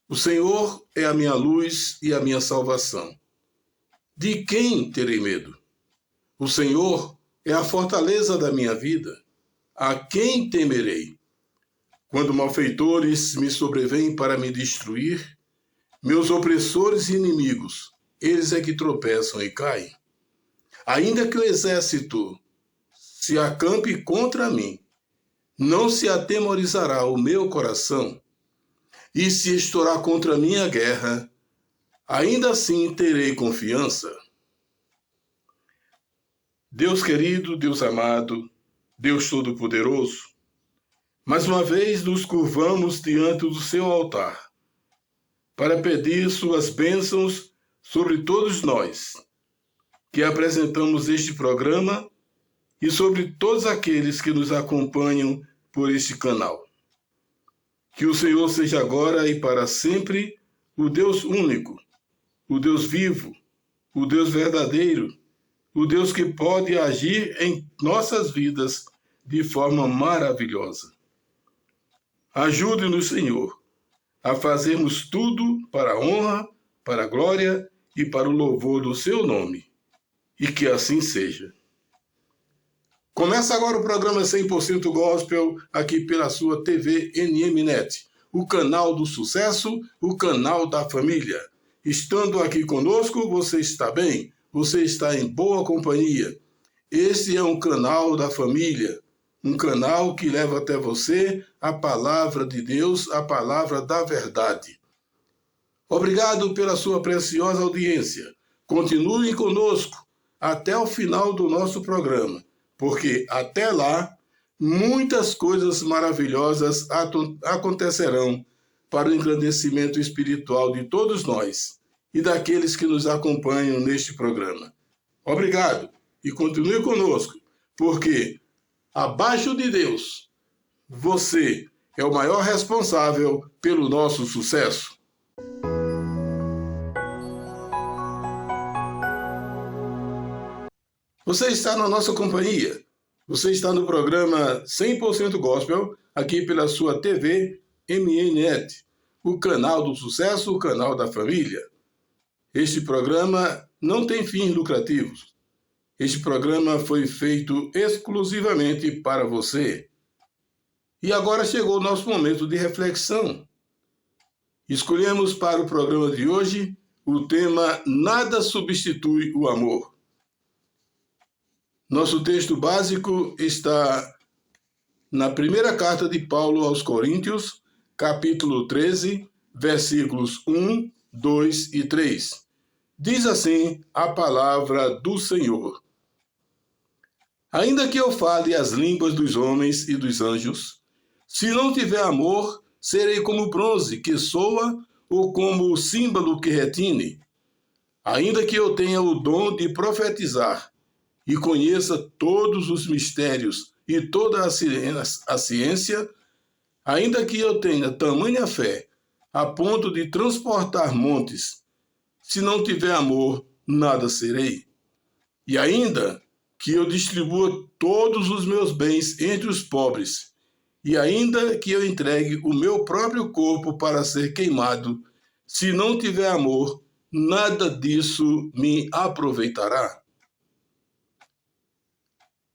O Senhor é a minha luz e a minha salvação. De quem terei medo? O Senhor é a fortaleza da minha vida. A quem temerei? Quando malfeitores me sobrevêm para me destruir, meus opressores e inimigos, eles é que tropeçam e caem. Ainda que o exército se acampe contra mim, não se atemorizará o meu coração. E se estourar contra mim a guerra, ainda assim terei confiança. Deus querido, Deus amado, Deus Todo-Poderoso, mais uma vez nos curvamos diante do seu altar para pedir suas bênçãos sobre todos nós que apresentamos este programa e sobre todos aqueles que nos acompanham por este canal. Que o Senhor seja agora e para sempre o Deus único, o Deus vivo, o Deus verdadeiro, o Deus que pode agir em nossas vidas de forma maravilhosa. Ajude-nos, Senhor, a fazermos tudo para a honra, para a glória e para o louvor do seu nome. E que assim seja. Começa agora o programa 100% Gospel aqui pela sua TV NMNet, o canal do sucesso, o canal da família. Estando aqui conosco, você está bem, você está em boa companhia. Este é um canal da família, um canal que leva até você a palavra de Deus, a palavra da verdade. Obrigado pela sua preciosa audiência. Continue conosco até o final do nosso programa, porque até lá, muitas coisas maravilhosas acontecerão para o engrandecimento espiritual de todos nós e daqueles que nos acompanham neste programa. Obrigado e continue conosco, porque abaixo de Deus, você é o maior responsável pelo nosso sucesso. Você está na nossa companhia. Você está no programa 100% Gospel, aqui pela sua TV MNet, o canal do sucesso, o canal da família. Este programa não tem fins lucrativos. Este programa foi feito exclusivamente para você. E agora chegou o nosso momento de reflexão. Escolhemos para o programa de hoje o tema Nada substitui o amor. Nosso texto básico está na primeira carta de Paulo aos Coríntios, capítulo 13, versículos 1, 2 e 3. Diz assim a palavra do Senhor. Ainda que eu fale as línguas dos homens e dos anjos, se não tiver amor, serei como bronze que soa ou como o símbolo que retine. Ainda que eu tenha o dom de profetizar, e conheça todos os mistérios e toda a ciência, ainda que eu tenha tamanha fé, a ponto de transportar montes, se não tiver amor, nada serei. E ainda que eu distribua todos os meus bens entre os pobres, e ainda que eu entregue o meu próprio corpo para ser queimado, se não tiver amor, nada disso me aproveitará.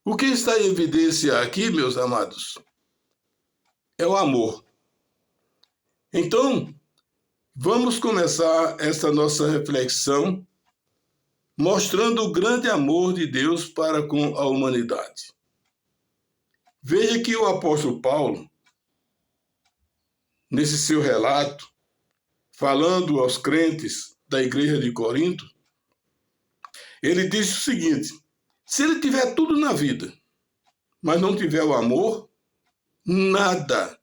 O que está em evidência aqui, meus amados, é o amor. Então, vamos começar essa nossa reflexão mostrando o grande amor de Deus para com a humanidade. Veja que o apóstolo Paulo, nesse seu relato, falando aos crentes da igreja de Corinto, ele disse o seguinte: se ele tiver tudo na vida, mas não tiver o amor, nada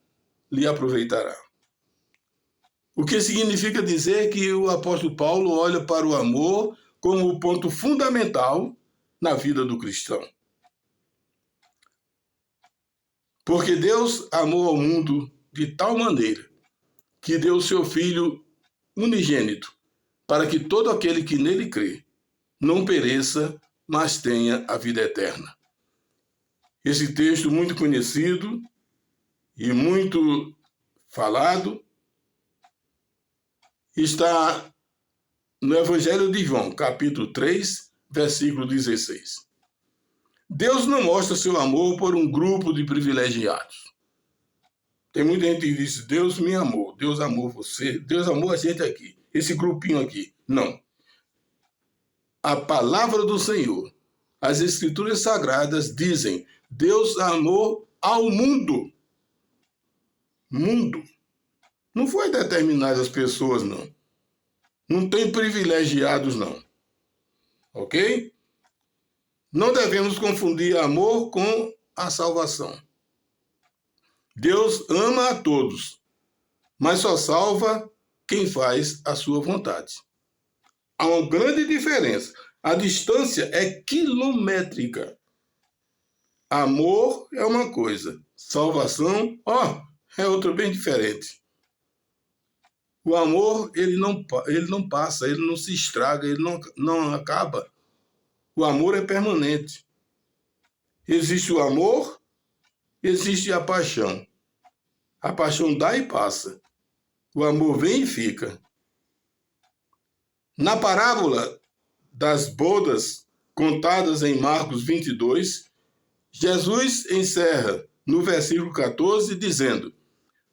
lhe aproveitará. O que significa dizer que o apóstolo Paulo olha para o amor como o ponto fundamental na vida do cristão. Porque Deus amou ao mundo de tal maneira que deu o seu Filho unigênito, para que todo aquele que nele crê não pereça, mas tenha a vida eterna. Esse texto muito conhecido e muito falado está no Evangelho de João, capítulo 3, versículo 16. Deus não mostra seu amor por um grupo de privilegiados. Tem muita gente que diz, Deus me amou, Deus amou você, Deus amou a gente aqui, esse grupinho aqui. Não. A palavra do Senhor, as Escrituras Sagradas dizem, Deus amou ao mundo. Mundo. Não foi determinado as pessoas, não. Não tem privilegiados, não. Ok? Não devemos confundir amor com a salvação. Deus ama a todos, mas só salva quem faz a sua vontade. Há uma grande diferença. A distância é quilométrica. Amor é uma coisa. Salvação, é outra bem diferente. O amor, ele não passa, ele não se estraga, ele não acaba. O amor é permanente. Existe o amor, existe a paixão. A paixão dá e passa. O amor vem e fica. Na parábola das bodas contadas em Marcos 22, Jesus encerra no versículo 14 dizendo: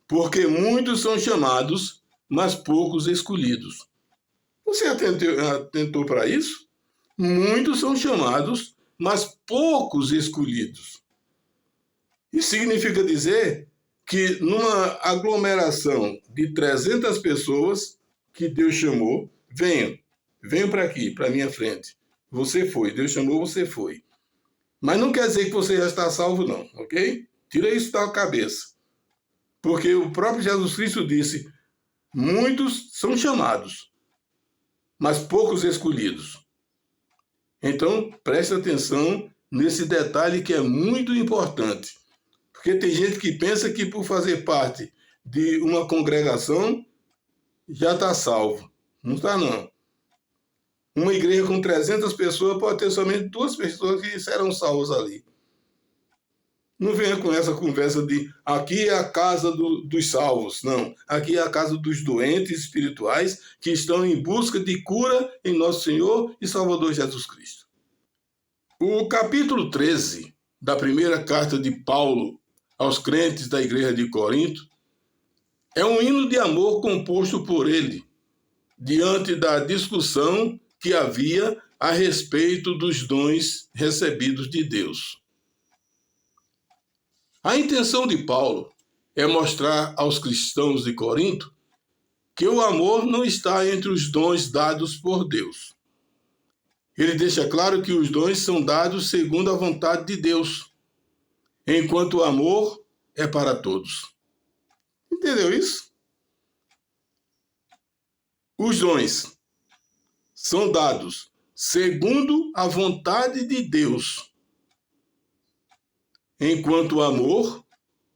porque muitos são chamados, mas poucos escolhidos. Você atentou para isso? Muitos são chamados, mas poucos escolhidos. Isso significa dizer que numa aglomeração de 300 pessoas que Deus chamou, venham para aqui, para minha frente. Você foi, Deus chamou, você foi. Mas não quer dizer que você já está salvo, não, ok? Tira isso da cabeça. Porque o próprio Jesus Cristo disse, muitos são chamados, mas poucos escolhidos. Então, preste atenção nesse detalhe que é muito importante. Porque tem gente que pensa que por fazer parte de uma congregação já está salvo. Não está, não. Uma igreja com 300 pessoas pode ter somente 2 pessoas que serão salvas ali. Não venha com essa conversa de aqui é a casa dos salvos. Não. Aqui é a casa dos doentes espirituais que estão em busca de cura em nosso Senhor e Salvador Jesus Cristo. O capítulo 13 da primeira carta de Paulo aos crentes da igreja de Corinto é um hino de amor composto por ele, diante da discussão que havia a respeito dos dons recebidos de Deus. A intenção de Paulo é mostrar aos cristãos de Corinto que o amor não está entre os dons dados por Deus. Ele deixa claro que os dons são dados segundo a vontade de Deus, enquanto o amor é para todos. Entendeu isso? Os dons são dados segundo a vontade de Deus, enquanto o amor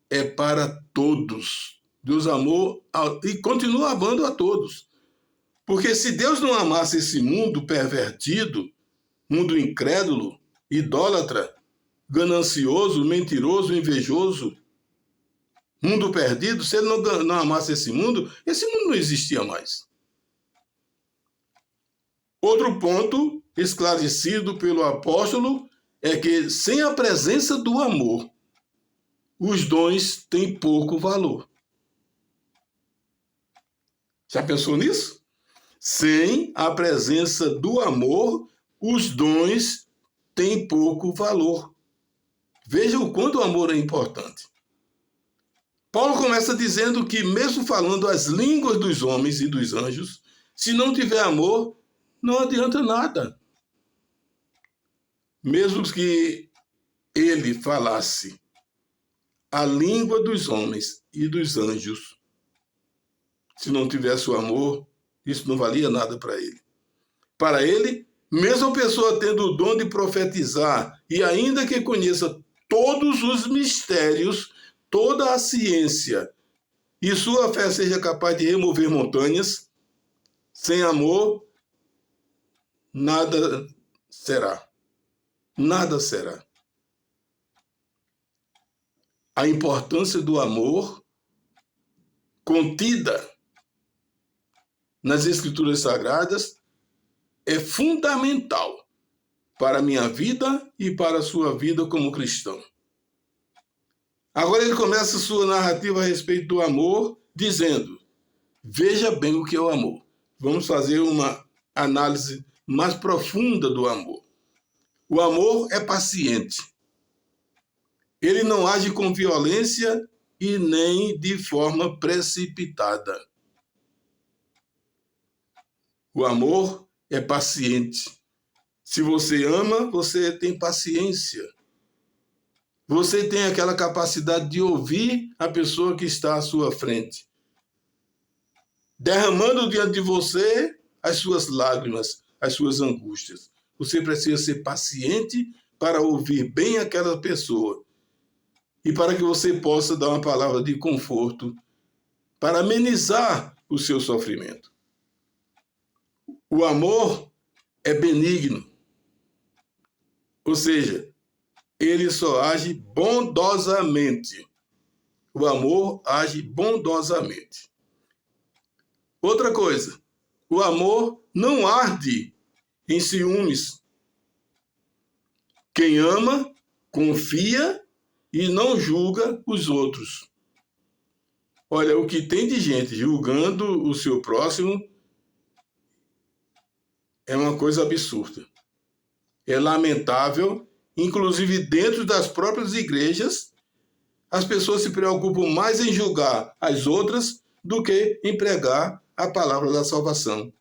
é para todos. Deus amou e continua amando a todos. Porque se Deus não amasse esse mundo pervertido, mundo incrédulo, idólatra, ganancioso, mentiroso, invejoso, mundo perdido, se ele não amasse esse mundo não existia mais. Outro ponto esclarecido pelo apóstolo é que sem a presença do amor, os dons têm pouco valor. Já pensou nisso? Sem a presença do amor, os dons têm pouco valor. Veja o quanto o amor é importante. Paulo começa dizendo que, mesmo falando as línguas dos homens e dos anjos, se não tiver amor, não adianta nada. Mesmo que ele falasse a língua dos homens e dos anjos, se não tivesse o amor, isso não valia nada para ele. Para ele, mesmo a pessoa tendo o dom de profetizar e ainda que conheça todos os mistérios, toda a ciência, e sua fé seja capaz de remover montanhas, sem amor, nada será. Nada será. A importância do amor contida nas Escrituras Sagradas é fundamental para a minha vida e para a sua vida como cristão. Agora ele começa a sua narrativa a respeito do amor, dizendo: veja bem o que é o amor. Vamos fazer uma análise mais profunda do amor. O amor é paciente. Ele não age com violência e nem de forma precipitada. O amor é paciente. Se você ama, você tem paciência. Você tem aquela capacidade de ouvir a pessoa que está à sua frente, derramando diante de você as suas lágrimas, as suas angústias. Você precisa ser paciente para ouvir bem aquela pessoa e para que você possa dar uma palavra de conforto para amenizar o seu sofrimento. O amor é benigno, ou seja, ele só age bondosamente. O amor age bondosamente. Outra coisa, o amor não arde em ciúmes. Quem ama, confia e não julga os outros. Olha, o que tem de gente julgando o seu próximo é uma coisa absurda. É lamentável. Inclusive, dentro das próprias igrejas, as pessoas se preocupam mais em julgar as outras do que em pregar a palavra da salvação.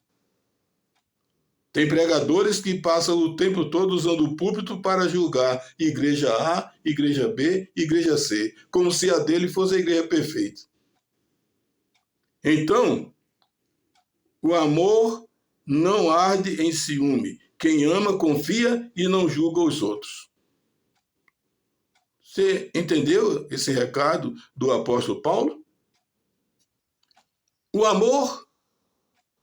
Tem pregadores que passam o tempo todo usando o púlpito para julgar igreja A, igreja B, igreja C, como se a dele fosse a igreja perfeita. Então, o amor não arde em ciúme. Quem ama, confia e não julga os outros. Você entendeu esse recado do apóstolo Paulo? O amor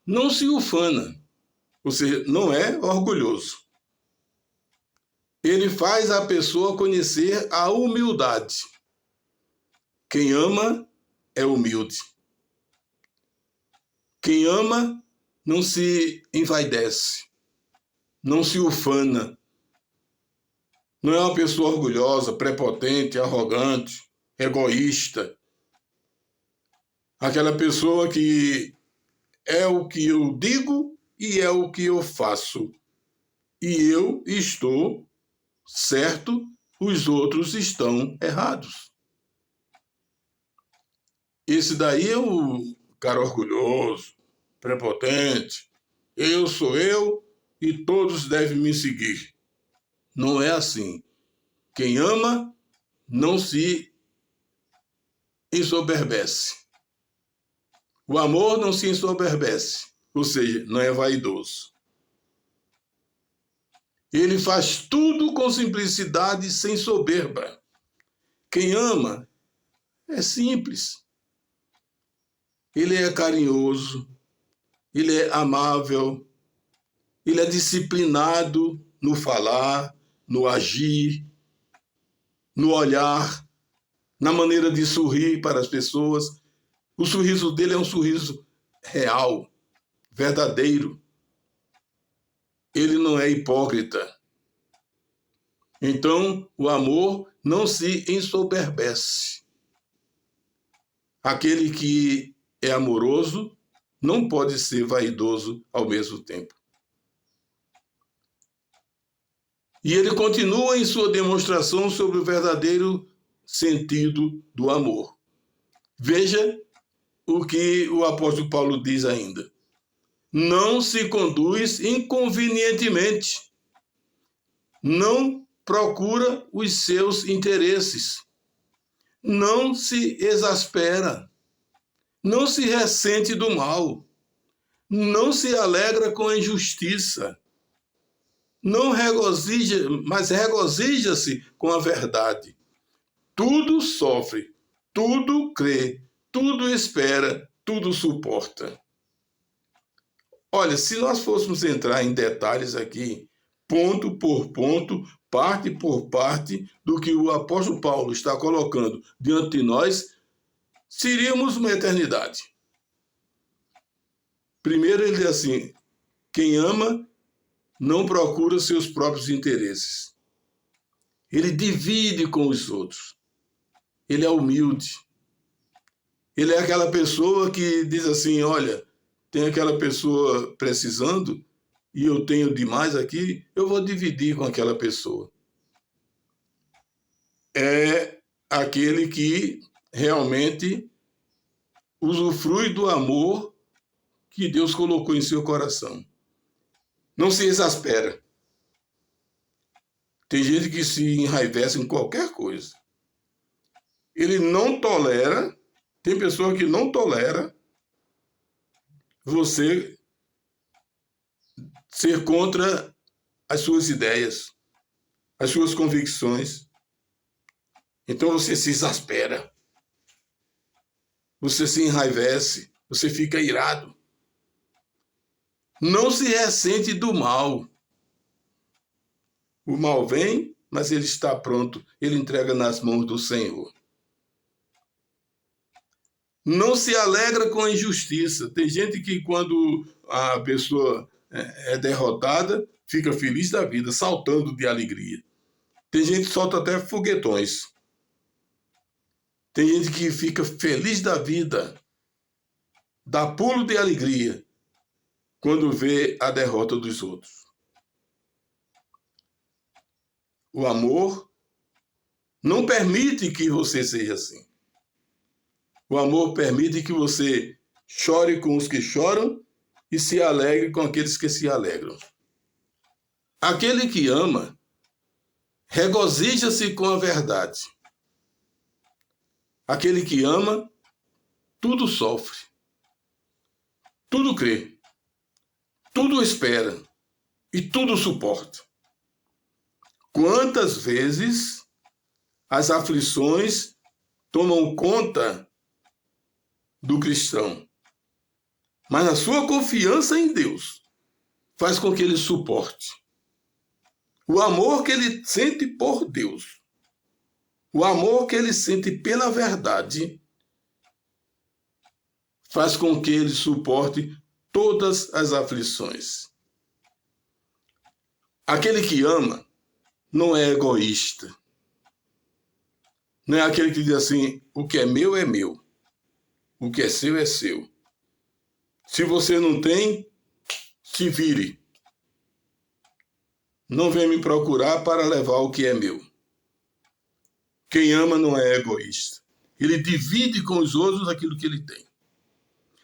não se ufana, ou seja, não é orgulhoso. Ele faz a pessoa conhecer a humildade. Quem ama é humilde. Quem ama não se envaidece, não se ufana. Não é uma pessoa orgulhosa, prepotente, arrogante, egoísta. Aquela pessoa que é o que eu digo e é o que eu faço. E eu estou certo, os outros estão errados. Esse daí é o cara orgulhoso, prepotente. Eu sou eu e todos devem me seguir. Não é assim. Quem ama não se ensoberbece. O amor não se ensoberbece, ou seja, não é vaidoso. Ele faz tudo com simplicidade, sem soberba. Quem ama é simples. Ele é carinhoso, ele é amável, ele é disciplinado no falar, no agir, no olhar, na maneira de sorrir para as pessoas. O sorriso dele é um sorriso real, verdadeiro. Ele não é hipócrita. Então, o amor não se ensoberbece. Aquele que é amoroso não pode ser vaidoso ao mesmo tempo. E ele continua em sua demonstração sobre o verdadeiro sentido do amor. Veja o que o apóstolo Paulo diz ainda. Não se conduz inconvenientemente. Não procura os seus interesses. Não se exaspera. Não se ressente do mal. Não se alegra com a injustiça. Não regozija, mas regozija-se com a verdade. Tudo sofre, tudo crê, tudo espera, tudo suporta. Olha, se nós fôssemos entrar em detalhes aqui, ponto por ponto, parte por parte do que o apóstolo Paulo está colocando diante de nós, seríamos uma eternidade. Primeiro ele diz assim, quem ama não procura seus próprios interesses. Ele divide com os outros. Ele é humilde. Ele é aquela pessoa que diz assim, olha, tem aquela pessoa precisando e eu tenho demais aqui, eu vou dividir com aquela pessoa. É aquele que realmente usufrui do amor que Deus colocou em seu coração. Não se exaspera. Tem gente que se enraivece em qualquer coisa. Ele não tolera, tem pessoa que não tolera você ser contra as suas ideias, as suas convicções. Então você se exaspera, você se enraivece, você fica irado. Não se ressente do mal. O mal vem, mas ele está pronto, ele entrega nas mãos do Senhor. Não se alegra com a injustiça. Tem gente que quando a pessoa é derrotada, fica feliz da vida, saltando de alegria. Tem gente que solta até foguetões. Tem gente que fica feliz da vida, dá pulo de alegria, quando vê a derrota dos outros. O amor não permite que você seja assim. O amor permite que você chore com os que choram e se alegre com aqueles que se alegram. Aquele que ama, regozija-se com a verdade. Aquele que ama, tudo sofre, tudo crê, tudo espera e tudo suporta. Quantas vezes as aflições tomam conta do cristão, mas a sua confiança em Deus faz com que ele suporte. O amor que ele sente por Deus, o amor que ele sente pela verdade, faz com que ele suporte todas as aflições. Aquele que ama não é egoísta. Não é aquele que diz assim, o que é meu é meu. O que é seu é seu. Se você não tem, se vire. Não venha me procurar para levar o que é meu. Quem ama não é egoísta. Ele divide com os outros aquilo que ele tem.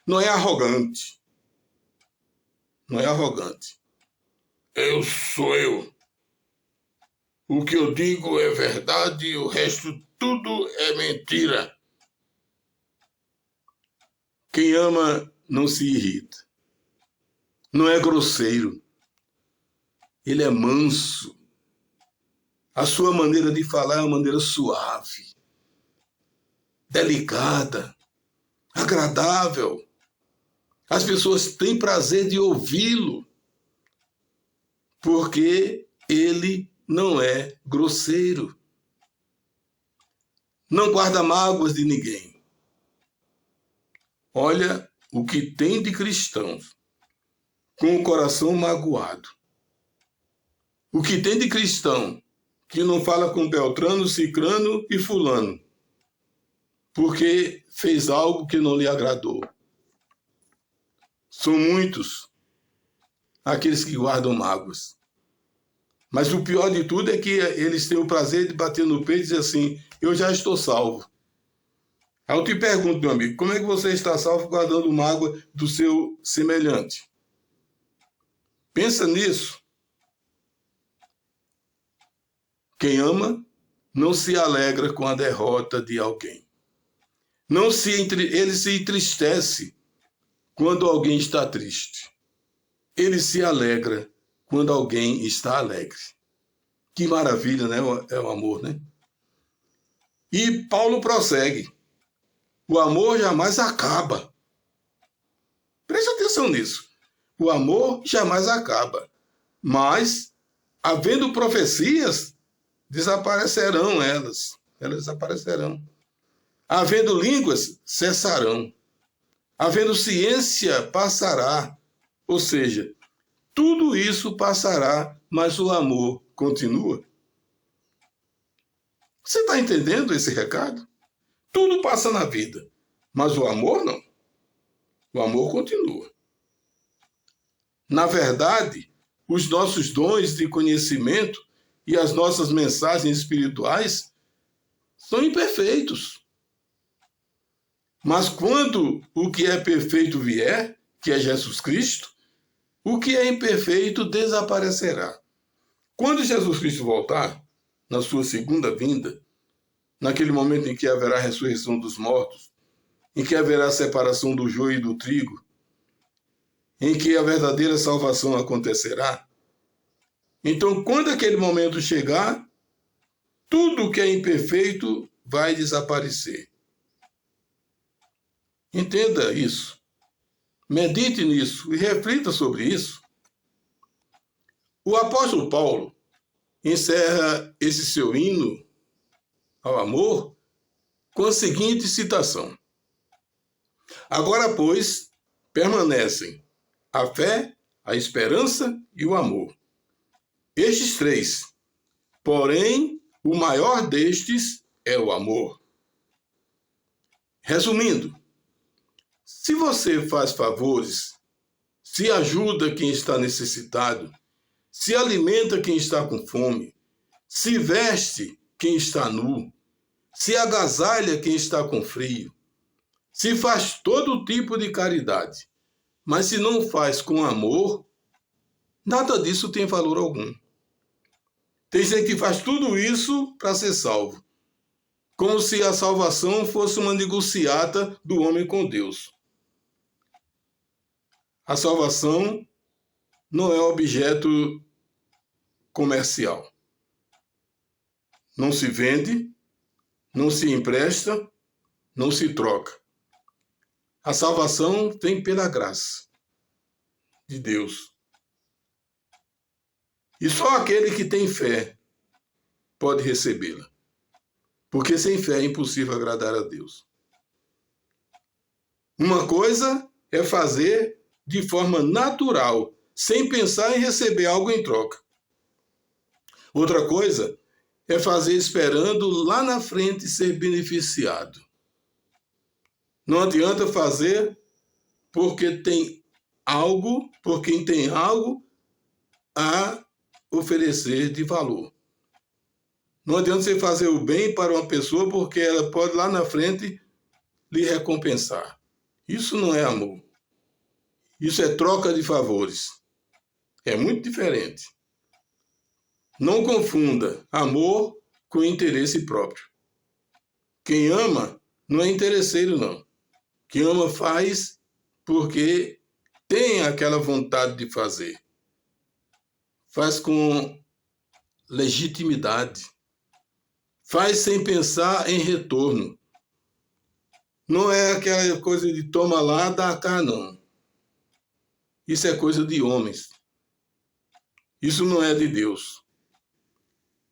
Não é arrogante. Não é arrogante. Eu sou eu. O que eu digo é verdade e o resto tudo é mentira. Quem ama não se irrita. Não é grosseiro. Ele é manso. A sua maneira de falar é uma maneira suave, delicada, agradável. As pessoas têm prazer de ouvi-lo, porque ele não é grosseiro. Não guarda mágoas de ninguém. Olha o que tem de cristãos com o coração magoado. O que tem de cristão que não fala com Beltrano, Cicrano e Fulano, porque fez algo que não lhe agradou. São muitos aqueles que guardam mágoas. Mas o pior de tudo é que eles têm o prazer de bater no peito e dizer assim, eu já estou salvo. Aí eu te pergunto, meu amigo, como é que você está salvo guardando mágoa do seu semelhante? Pensa nisso. Quem ama não se alegra com a derrota de alguém. Ele se entristece quando alguém está triste. Ele se alegra quando alguém está alegre. Que maravilha, né? É o amor, né? E Paulo prossegue. O amor jamais acaba. Preste atenção nisso. O amor jamais acaba. Mas, havendo profecias, desaparecerão elas. Elas desaparecerão. Havendo línguas, cessarão. Havendo ciência, passará. Ou seja, tudo isso passará, mas o amor continua. Você está entendendo esse recado? Tudo passa na vida, mas o amor não. O amor continua. Na verdade, os nossos dons de conhecimento e as nossas mensagens espirituais são imperfeitos. Mas quando o que é perfeito vier, que é Jesus Cristo, o que é imperfeito desaparecerá. Quando Jesus Cristo voltar, na sua segunda vinda, naquele momento em que haverá a ressurreição dos mortos, em que haverá a separação do joio e do trigo, em que a verdadeira salvação acontecerá, então, quando aquele momento chegar, tudo que é imperfeito vai desaparecer. Entenda isso. Medite nisso e reflita sobre isso. O apóstolo Paulo encerra esse seu hino ao amor com a seguinte citação: Agora, pois, permanecem a fé, a esperança e o amor. Estes três, porém, o maior destes é o amor. Resumindo, se você faz favores, se ajuda quem está necessitado, se alimenta quem está com fome, se veste quem está nu, se agasalha quem está com frio, se faz todo tipo de caridade, mas se não faz com amor, nada disso tem valor algum. Tem gente que faz tudo isso para ser salvo, como se a salvação fosse uma negociata do homem com Deus. A salvação não é objeto comercial. Não se vende, não se empresta, não se troca. A salvação vem pela graça de Deus. E só aquele que tem fé pode recebê-la. Porque sem fé é impossível agradar a Deus. Uma coisa é fazer de forma natural, sem pensar em receber algo em troca. Outra coisa é fazer esperando lá na frente ser beneficiado. Não adianta fazer porque tem algo, por quem tem algo a oferecer de valor. Não adianta você fazer o bem para uma pessoa porque ela pode lá na frente lhe recompensar. Isso não é amor. Isso é troca de favores. É muito diferente. Não confunda amor com interesse próprio. Quem ama não é interesseiro, não. Quem ama faz porque tem aquela vontade de fazer. Faz com legitimidade. Faz sem pensar em retorno. Não é aquela coisa de toma lá, dá cá, não. Isso é coisa de homens. Isso não é de Deus.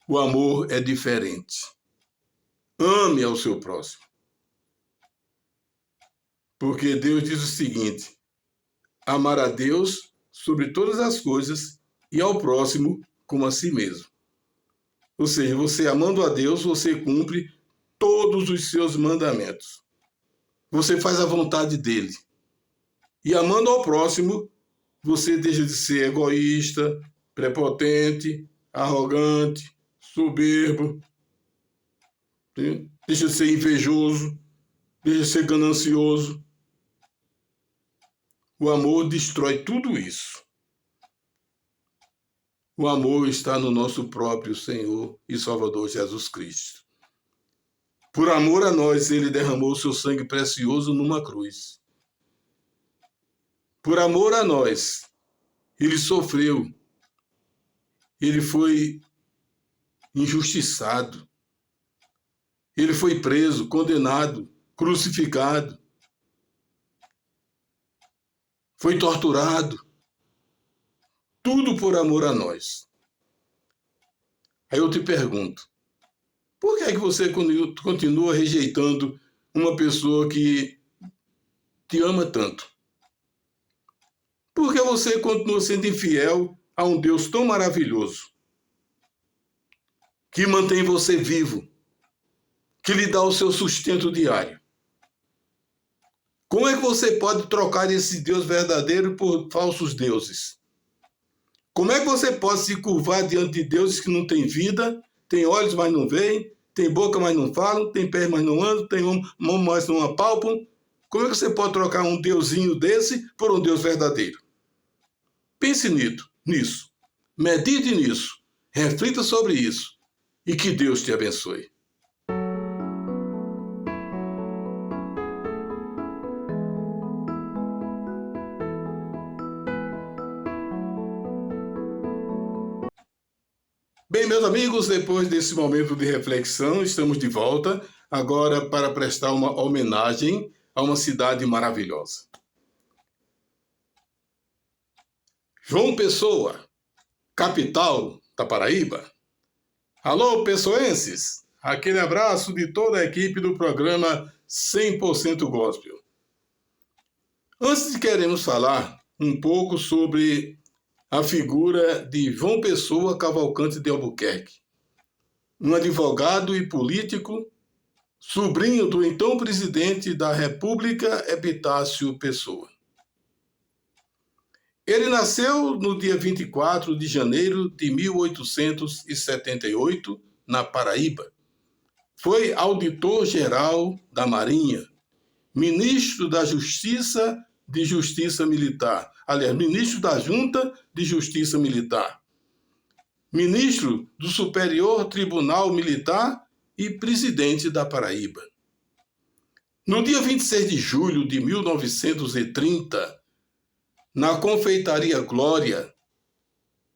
O amor é diferente. Ame ao seu próximo. Porque Deus diz o seguinte: amar a Deus sobre todas as coisas e ao próximo como a si mesmo. Ou seja, você amando a Deus, você cumpre todos os seus mandamentos. Você faz a vontade dele. E amando ao próximo, você deixa de ser egoísta, prepotente, arrogante, soberbo, deixa de ser invejoso, deixa de ser ganancioso. O amor destrói tudo isso. O amor está no nosso próprio Senhor e Salvador Jesus Cristo. Por amor a nós, ele derramou seu sangue precioso numa cruz. Por amor a nós, ele sofreu. Ele foi injustiçado. Ele foi preso, condenado, crucificado. Foi torturado. Tudo por amor a nós. Aí eu te pergunto, por que é que você continua rejeitando uma pessoa que te ama tanto? Por que você continua sendo infiel a um Deus tão maravilhoso, que mantém você vivo, que lhe dá o seu sustento diário? Como é que você pode trocar esse Deus verdadeiro por falsos deuses? Como é que você pode se curvar diante de deuses que não têm vida, têm olhos, mas não veem, têm boca, mas não falam, têm pés, mas não andam, têm mão, mas não apalpam? Como é que você pode trocar um deusinho desse por um Deus verdadeiro? Pense nisso, medite nisso, reflita sobre isso e que Deus te abençoe. Bem, meus amigos, depois desse momento de reflexão, estamos de volta agora para prestar uma homenagem a uma cidade maravilhosa. João Pessoa, capital da Paraíba. Alô, pessoenses! Aquele abraço de toda a equipe do programa 100% Gospel. Antes de queremos falar um pouco sobre a figura de João Pessoa Cavalcante de Albuquerque, um advogado e político, sobrinho do então presidente da República, Epitácio Pessoa. Ele nasceu no dia 24 de janeiro de 1878, na Paraíba. Foi auditor-geral da Marinha, ministro da Justiça Militar, ministro da Junta de Justiça Militar, ministro do Superior Tribunal Militar e presidente da Paraíba. No dia 26 de julho de 1930, na Confeitaria Glória,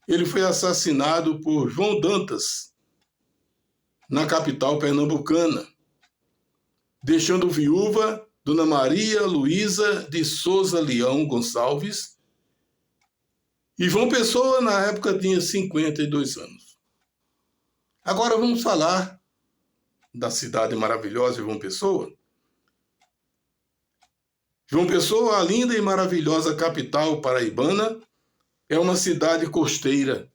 ele foi assassinado por João Dantas, na capital pernambucana, deixando viúva Dona Maria Luísa de Souza Leão Gonçalves, e João Pessoa, na época, tinha 52 anos. Agora vamos falar da cidade maravilhosa de João Pessoa. João Pessoa, a linda e maravilhosa capital paraibana, é uma cidade costeira,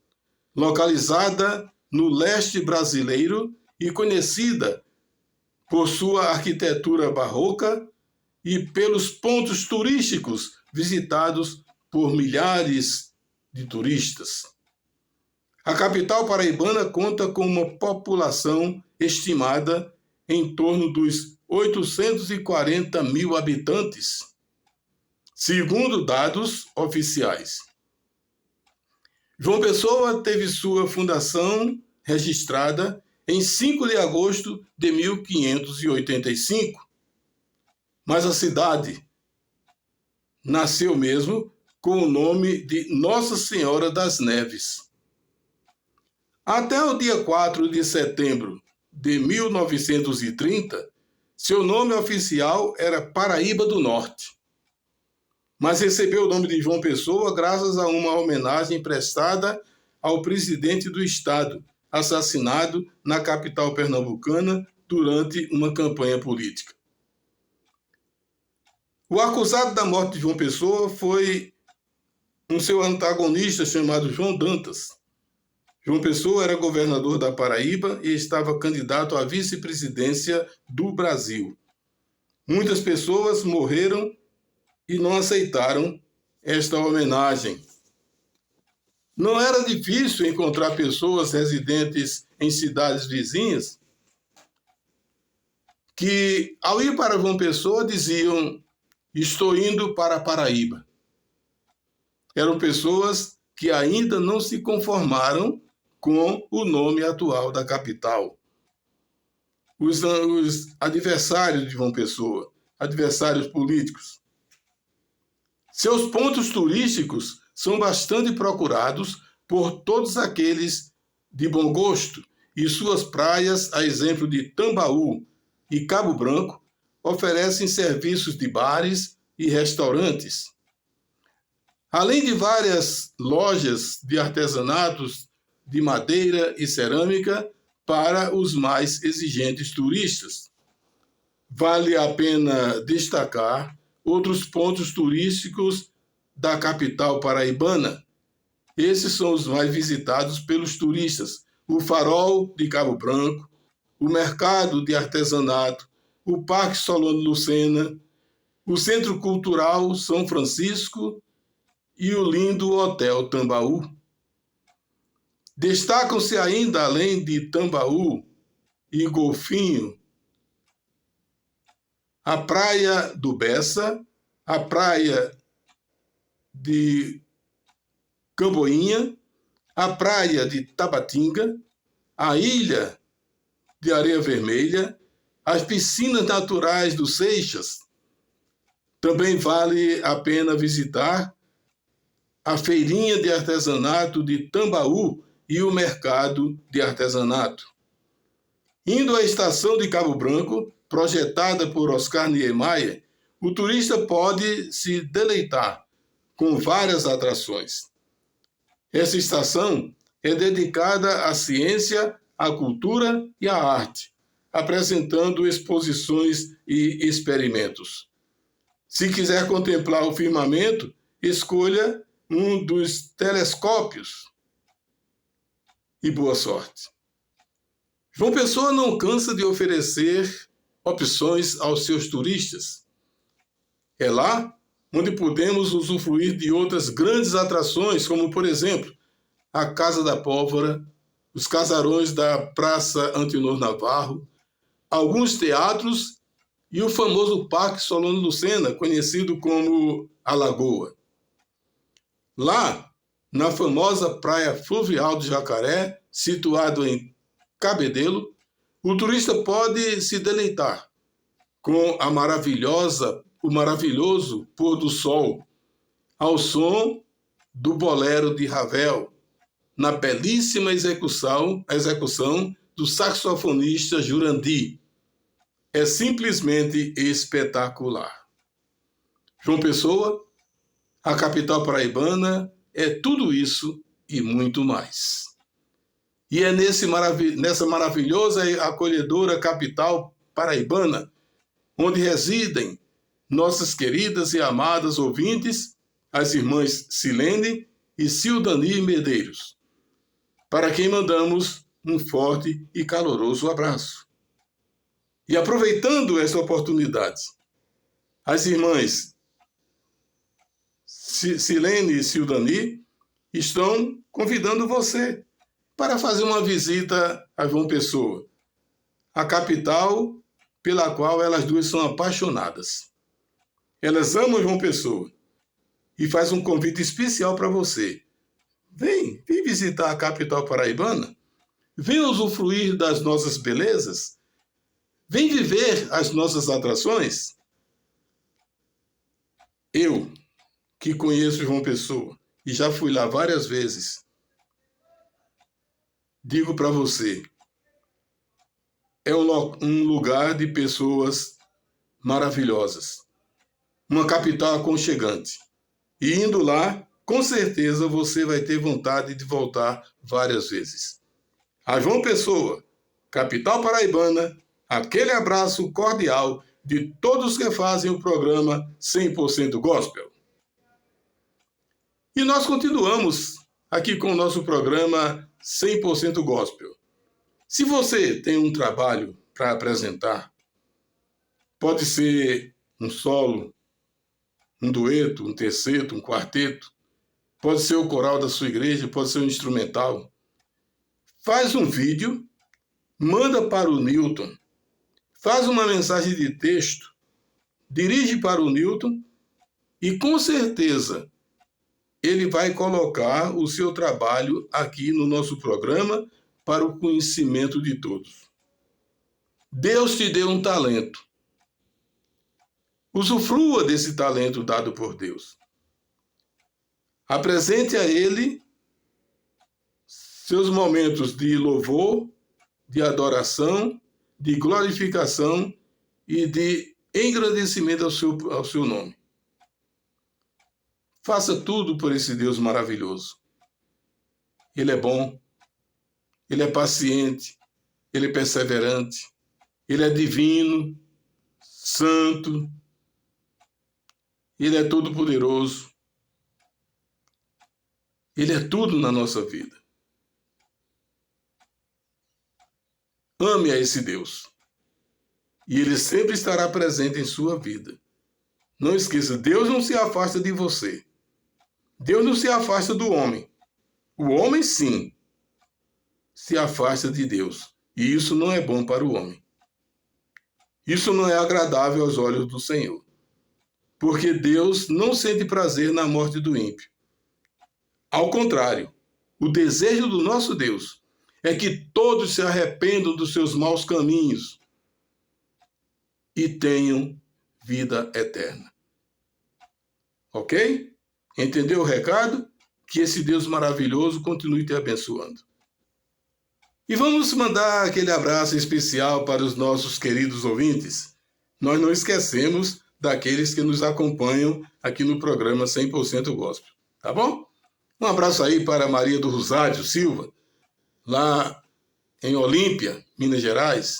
localizada no leste brasileiro e conhecida por sua arquitetura barroca e pelos pontos turísticos visitados por milhares de turistas. A capital paraibana conta com uma população estimada em torno dos 840 mil habitantes, segundo dados oficiais. João Pessoa teve sua fundação registrada em 5 de agosto de 1585, mas a cidade nasceu mesmo com o nome de Nossa Senhora das Neves. Até o dia 4 de setembro de 1930, seu nome oficial era Paraíba do Norte, mas recebeu o nome de João Pessoa graças a uma homenagem prestada ao presidente do Estado, assassinado na capital pernambucana durante uma campanha política. O acusado da morte de João Pessoa foi um seu antagonista chamado João Dantas. João Pessoa era governador da Paraíba e estava candidato à vice-presidência do Brasil. Muitas pessoas morreram e não aceitaram esta homenagem. Não era difícil encontrar pessoas residentes em cidades vizinhas que, ao ir para João Pessoa, diziam: estou indo para a Paraíba. Eram pessoas que ainda não se conformaram com o nome atual da capital. Os adversários de João Pessoa, adversários políticos. Seus pontos turísticos são bastante procurados por todos aqueles de bom gosto, e suas praias, a exemplo de Tambaú e Cabo Branco, oferecem serviços de bares e restaurantes. Além de várias lojas de artesanatos de madeira e cerâmica para os mais exigentes turistas. Vale a pena destacar outros pontos turísticos da capital paraibana. Esses são os mais visitados pelos turistas: o Farol de Cabo Branco, o Mercado de Artesanato, o Parque Solano Lucena, o Centro Cultural São Francisco e o lindo Hotel Tambaú. Destacam-se ainda, além de Tambaú e Golfinho, a Praia do Bessa, a Praia de Camboinha, a Praia de Tabatinga, a Ilha de Areia Vermelha, as piscinas naturais do Seixas. Também vale a pena visitar a Feirinha de Artesanato de Tambaú e o Mercado de Artesanato. Indo à estação de Cabo Branco, projetada por Oscar Niemeyer, o turista pode se deleitar com várias atrações. Essa estação é dedicada à ciência, à cultura e à arte, apresentando exposições e experimentos. Se quiser contemplar o firmamento, escolha um dos telescópios e boa sorte. João Pessoa não cansa de oferecer opções aos seus turistas. É lá onde podemos usufruir de outras grandes atrações, como, por exemplo, a Casa da Pólvora, os casarões da Praça Antenor Navarro, alguns teatros e o famoso Parque Solano Lucena, conhecido como a Lagoa. Lá, na famosa Praia Fluvial do Jacaré, situado em Cabedelo, o turista pode se deleitar com o maravilhoso pôr do sol, ao som do bolero de Ravel, na belíssima execução do saxofonista Jurandir. É simplesmente espetacular. João Pessoa, a capital paraibana, é tudo isso e muito mais. E é nessa maravilhosa e acolhedora capital paraibana onde residem nossas queridas e amadas ouvintes, as irmãs Silene e Cildani Medeiros, para quem mandamos um forte e caloroso abraço. E aproveitando essa oportunidade, as irmãs Silene e Cildani estão convidando você para fazer uma visita a João Pessoa, a capital pela qual elas duas são apaixonadas. Elas amam João Pessoa e faz um convite especial para você. Vem visitar a capital paraibana, vem usufruir das nossas belezas, vem viver as nossas atrações. Eu, que conheço João Pessoa e já fui lá várias vezes, digo para você, é um lugar de pessoas maravilhosas, uma capital aconchegante. E indo lá, com certeza você vai ter vontade de voltar várias vezes. A João Pessoa, capital paraibana, aquele abraço cordial de todos que fazem o programa 100% Gospel. E nós continuamos aqui com o nosso programa 100% Gospel. Se você tem um trabalho para apresentar, pode ser um solo, um dueto, um terceto, um quarteto, pode ser o coral da sua igreja, pode ser um instrumental. Faz um vídeo, manda para o Newton, faz uma mensagem de texto, dirige para o Newton e com certeza ele vai colocar o seu trabalho aqui no nosso programa para o conhecimento de todos. Deus te deu um talento. Usufrua desse talento dado por Deus. Apresente a Ele seus momentos de louvor, de adoração, de glorificação e de engrandecimento ao seu nome. Faça tudo por esse Deus maravilhoso. Ele é bom, Ele é paciente, Ele é perseverante, Ele é divino, santo, Ele é todo poderoso. Ele é tudo na nossa vida. Ame a esse Deus. E Ele sempre estará presente em sua vida. Não esqueça, Deus não se afasta de você. Deus não se afasta do homem. O homem, sim, se afasta de Deus. E isso não é bom para o homem. Isso não é agradável aos olhos do Senhor. Porque Deus não sente prazer na morte do ímpio. Ao contrário, o desejo do nosso Deus é que todos se arrependam dos seus maus caminhos e tenham vida eterna. Ok? Entendeu o recado? Que esse Deus maravilhoso continue te abençoando. E vamos mandar aquele abraço especial para os nossos queridos ouvintes. Nós não esquecemos daqueles que nos acompanham aqui no programa 100% Gospel. Tá bom? Um abraço aí para Maria do Rosário Silva, lá em Olímpia, Minas Gerais.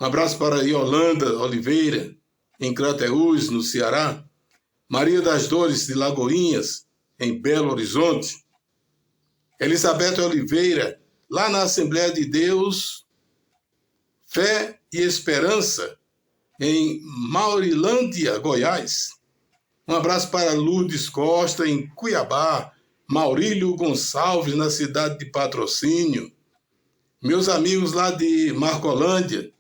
Um abraço para Yolanda Oliveira, em Crateús, no Ceará. Maria das Dores de Lagoinhas, em Belo Horizonte. Elizabeth Oliveira, lá na Assembleia de Deus, Fé e Esperança, em Maurilândia, Goiás. Um abraço para Lourdes Costa, em Cuiabá. Maurílio Gonçalves, na cidade de Patrocínio. Meus amigos lá de Marcolândia,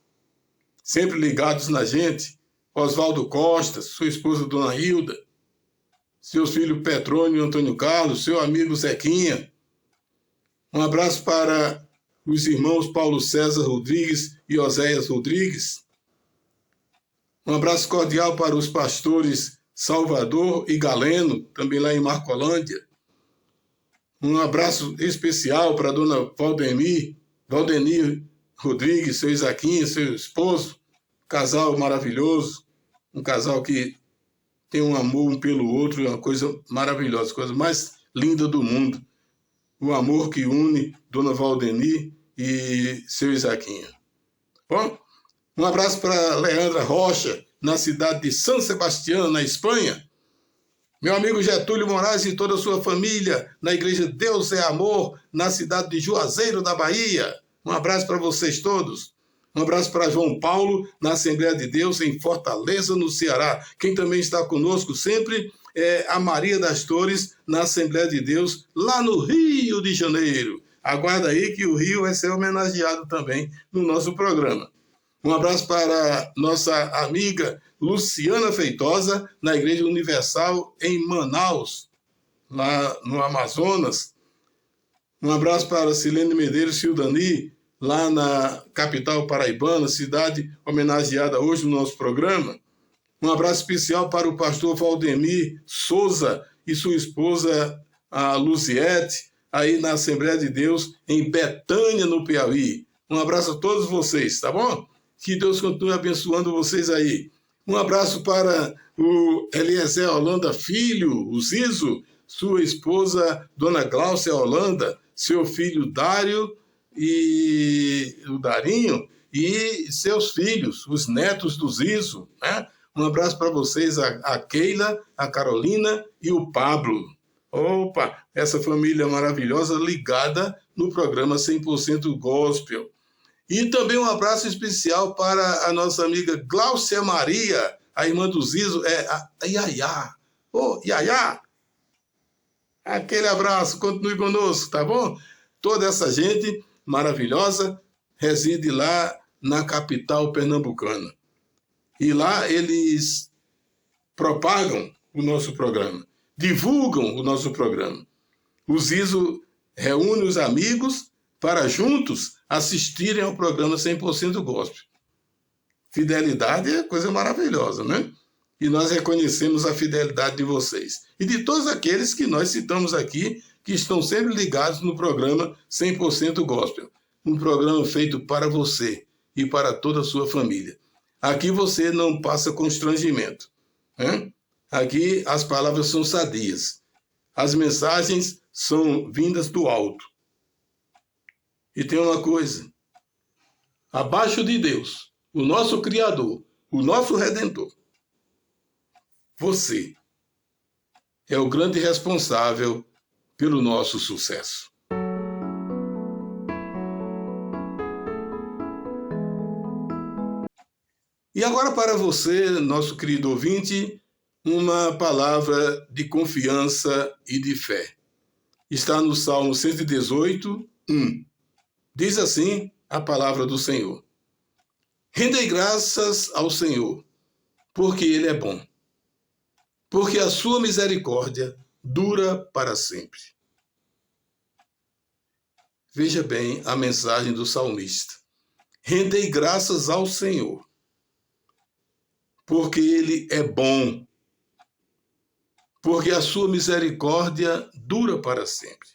sempre ligados na gente. Oswaldo Costa, sua esposa Dona Hilda, seus filhos Petrônio e Antônio Carlos, seu amigo Zequinha. Um abraço para os irmãos Paulo César Rodrigues e Oséias Rodrigues. Um abraço cordial para os pastores Salvador e Galeno, também lá em Marcolândia. Um abraço especial para a dona Valdenir Rodrigues, seu Isaquinha, seu esposo, casal maravilhoso, um casal que tem um amor um pelo outro, é uma coisa maravilhosa, coisa mais linda do mundo. O amor que une dona Valdenir e seu Isaquinha. Bom, um abraço para Leandra Rocha, na cidade de São Sebastião, na Espanha. Meu amigo Getúlio Moraes e toda a sua família, na igreja Deus é Amor, na cidade de Juazeiro, da Bahia. Um abraço para vocês todos. Um abraço para João Paulo, na Assembleia de Deus, em Fortaleza, no Ceará. Quem também está conosco sempre é a Maria das Dores, na Assembleia de Deus, lá no Rio de Janeiro. Aguarda aí que o Rio vai ser homenageado também no nosso programa. Um abraço para nossa amiga Luciana Feitosa, na Igreja Universal, em Manaus, lá no Amazonas. Um abraço para Silene Medeiros Cildani, lá na capital paraibana, cidade homenageada hoje no nosso programa. Um abraço especial para o pastor Valdemir Souza e sua esposa, a Luziete, aí na Assembleia de Deus, em Betânia, no Piauí. Um abraço a todos vocês, tá bom? Que Deus continue abençoando vocês aí. Um abraço para o Eliezer Holanda Filho, o Zizo, sua esposa, dona Gláucia Holanda, seu filho Dário e o Darinho e seus filhos, os netos do Zizo, né? Um abraço para vocês, a Keila, a Carolina e o Pablo. Opa, essa família maravilhosa ligada no programa 100% Gospel. E também um abraço especial para a nossa amiga Gláucia Maria, a irmã do Zizo, a Yaya. Ô, Yaya! Aquele abraço, continue conosco, tá bom? Toda essa gente maravilhosa reside lá na capital pernambucana. E lá eles propagam o nosso programa, divulgam o nosso programa. O Zizo reúne os amigos para juntos assistirem ao programa 100% Gospel. Fidelidade é coisa maravilhosa, né? E nós reconhecemos a fidelidade de vocês. E de todos aqueles que nós citamos aqui, que estão sempre ligados no programa 100% Gospel. Um programa feito para você e para toda a sua família. Aqui você não passa constrangimento, né? Aqui as palavras são sadias. As mensagens são vindas do alto. E tem uma coisa. Abaixo de Deus, o nosso Criador, o nosso Redentor, Você é o grande responsável pelo nosso sucesso. E agora para você, nosso querido ouvinte, uma palavra de confiança e de fé. Está no Salmo 118, 1. Diz assim a palavra do Senhor: Rendei graças ao Senhor, porque Ele é bom, porque a sua misericórdia dura para sempre. Veja bem a mensagem do salmista. Rendei graças ao Senhor, porque Ele é bom, porque a sua misericórdia dura para sempre.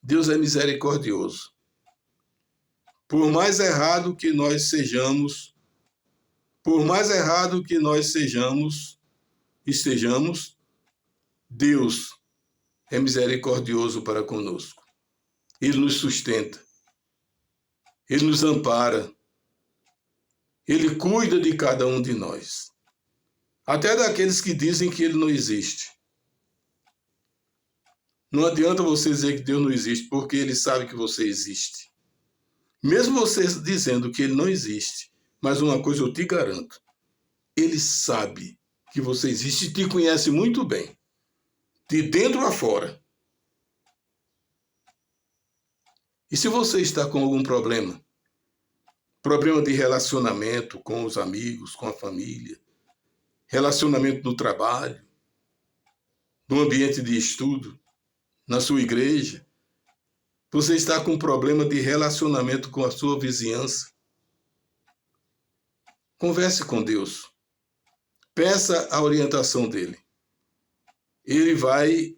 Deus é misericordioso. Por mais errado que nós sejamos, estejamos, Deus é misericordioso para conosco. Ele nos sustenta, Ele nos ampara, Ele cuida de cada um de nós, até daqueles que dizem que Ele não existe. Não adianta você dizer que Deus não existe, porque Ele sabe que você existe. Mesmo você dizendo que Ele não existe, mas uma coisa eu te garanto, Ele sabe que você existe e te conhece muito bem, de dentro a fora. E se você está com algum problema de relacionamento com os amigos, com a família, relacionamento no trabalho, no ambiente de estudo, na sua igreja, você está com problema de relacionamento com a sua vizinhança, converse com Deus. Peça a orientação dele. Ele vai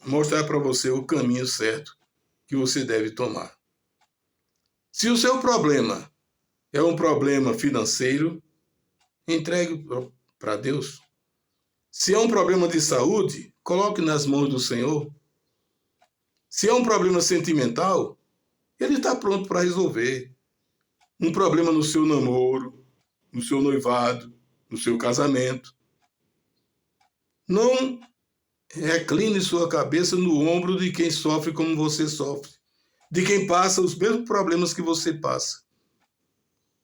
mostrar para você o caminho certo que você deve tomar. Se o seu problema é um problema financeiro, entregue para Deus. Se é um problema de saúde, coloque nas mãos do Senhor. Se é um problema sentimental, Ele está pronto para resolver. Um problema no seu namoro, no seu noivado, no seu casamento. Não recline sua cabeça no ombro de quem sofre como você sofre, de quem passa os mesmos problemas que você passa.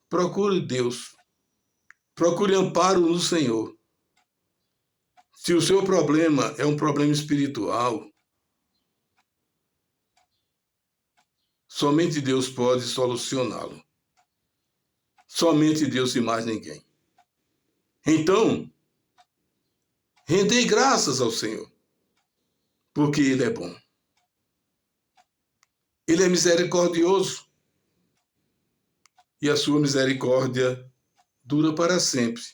Procure Deus. Procure amparo no Senhor. Se o seu problema é um problema espiritual, somente Deus pode solucioná-lo. Somente Deus e mais ninguém. Então, rendei graças ao Senhor, porque Ele é bom. Ele é misericordioso e a sua misericórdia dura para sempre.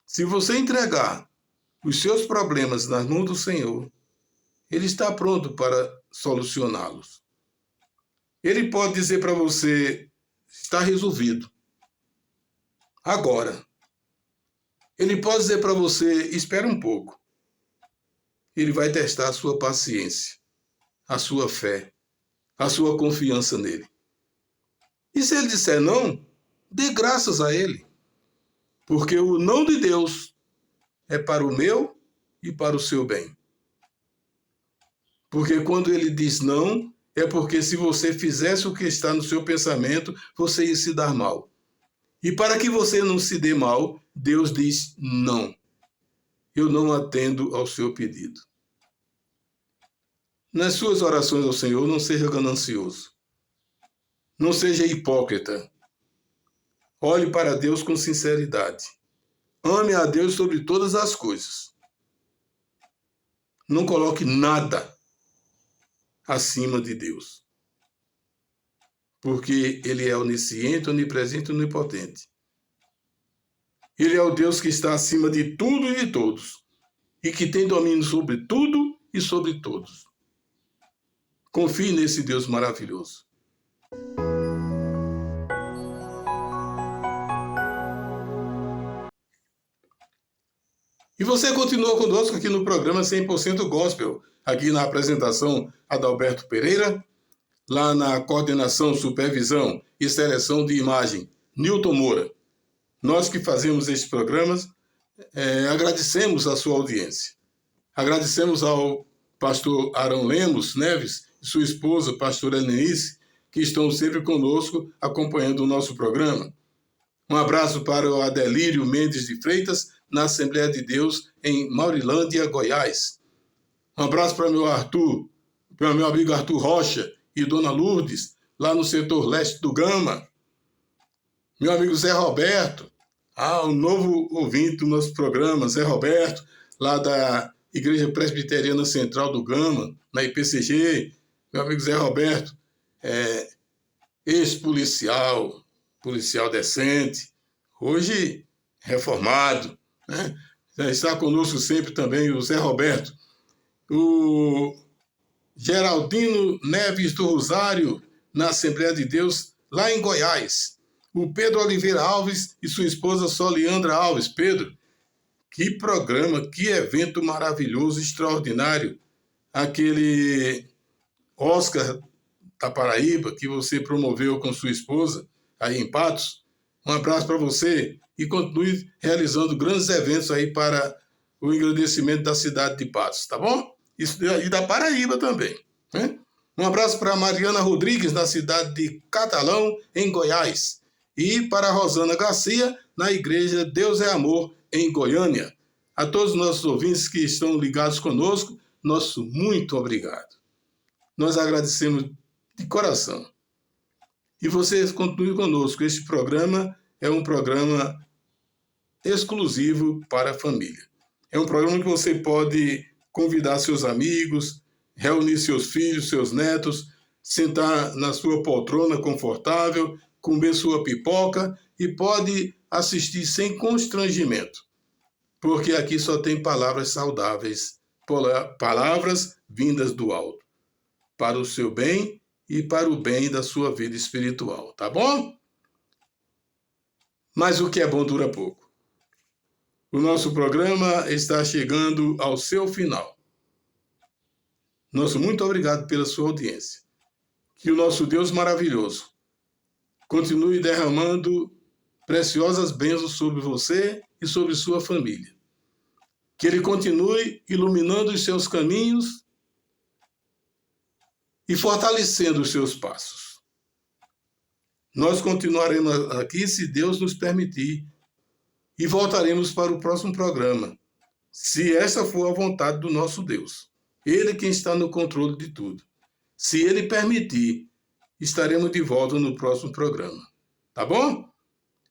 Se você entregar os seus problemas nas mãos do Senhor, Ele está pronto para solucioná-los. Ele pode dizer para você, está resolvido. Agora. Ele pode dizer para você, espera um pouco. Ele vai testar a sua paciência, a sua fé, a sua confiança nele. E se ele disser não, dê graças a ele. Porque o não de Deus é para o meu e para o seu bem. Porque quando ele diz não, é porque se você fizesse o que está no seu pensamento, você ia se dar mal. E para que você não se dê mal, Deus diz não. Eu não atendo ao seu pedido. Nas suas orações ao Senhor, não seja ganancioso. Não seja hipócrita. Olhe para Deus com sinceridade. Ame a Deus sobre todas as coisas. Não coloque nada acima de Deus. Porque Ele é onisciente, onipresente e onipotente. Ele é o Deus que está acima de tudo e de todos. E que tem domínio sobre tudo e sobre todos. Confie nesse Deus maravilhoso. E você continua conosco aqui no programa 100% Gospel, aqui na apresentação Adalberto Pereira, lá na coordenação, supervisão e seleção de imagem, Nilton Moura. Nós que fazemos estes programas, agradecemos a sua audiência. Agradecemos ao pastor Arão Lemos Neves e sua esposa, pastora Helenice, que estão sempre conosco acompanhando o nosso programa. Um abraço para o Adelírio Mendes de Freitas, na Assembleia de Deus, em Maurilândia, Goiás. Um abraço para meu amigo Arthur Rocha e Dona Lourdes, lá no setor leste do Gama. Meu amigo Zé Roberto, o novo ouvinte do nosso programa, Zé Roberto, lá da Igreja Presbiteriana Central do Gama, na IPCG. Meu amigo Zé Roberto, ex-policial, policial decente, hoje reformado, né? Está conosco sempre também o Zé Roberto. O Geraldino Neves do Rosário, na Assembleia de Deus, lá em Goiás. O Pedro Oliveira Alves e sua esposa Soliandra Alves. Pedro, que programa, que evento maravilhoso, extraordinário. Aquele Oscar da Paraíba que você promoveu com sua esposa aí em Patos. Um abraço para você e continue realizando grandes eventos aí para o engrandecimento da cidade de Patos, tá bom? E da Paraíba também, né? Um abraço para Mariana Rodrigues, na cidade de Catalão, em Goiás. E para Rosana Garcia, na Igreja Deus é Amor, em Goiânia. A todos os nossos ouvintes que estão ligados conosco, nosso muito obrigado. Nós agradecemos de coração. E vocês continuem conosco. Este programa é um programa exclusivo para a família. É um programa que você pode convidar seus amigos, reunir seus filhos, seus netos, sentar na sua poltrona confortável, comer sua pipoca e pode assistir sem constrangimento, porque aqui só tem palavras saudáveis, palavras vindas do alto, para o seu bem e para o bem da sua vida espiritual, tá bom? Mas o que é bom dura pouco. O nosso programa está chegando ao seu final. Nosso muito obrigado pela sua audiência. Que o nosso Deus maravilhoso continue derramando preciosas bênçãos sobre você e sobre sua família. Que Ele continue iluminando os seus caminhos e fortalecendo os seus passos. Nós continuaremos aqui, se Deus nos permitir, e voltaremos para o próximo programa, se essa for a vontade do nosso Deus. Ele quem está no controle de tudo. Se Ele permitir, estaremos de volta no próximo programa. Tá bom?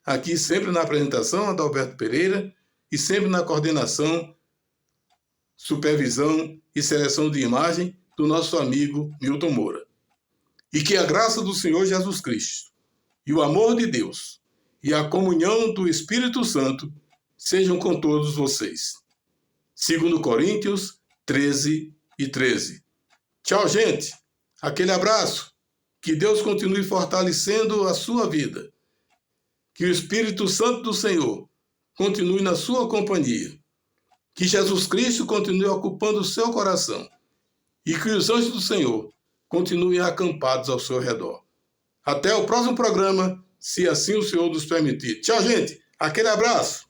Aqui sempre na apresentação, Adalberto Pereira, e sempre na coordenação, supervisão e seleção de imagem do nosso amigo Milton Moura. E que a graça do Senhor Jesus Cristo, e o amor de Deus, e a comunhão do Espírito Santo sejam com todos vocês. 2 Coríntios 13:13. Tchau, gente. Aquele abraço. Que Deus continue fortalecendo a sua vida. Que o Espírito Santo do Senhor continue na sua companhia. Que Jesus Cristo continue ocupando o seu coração. E que os anjos do Senhor continuem acampados ao seu redor. Até o próximo programa, se assim o Senhor nos permitir. Tchau, gente. Aquele abraço.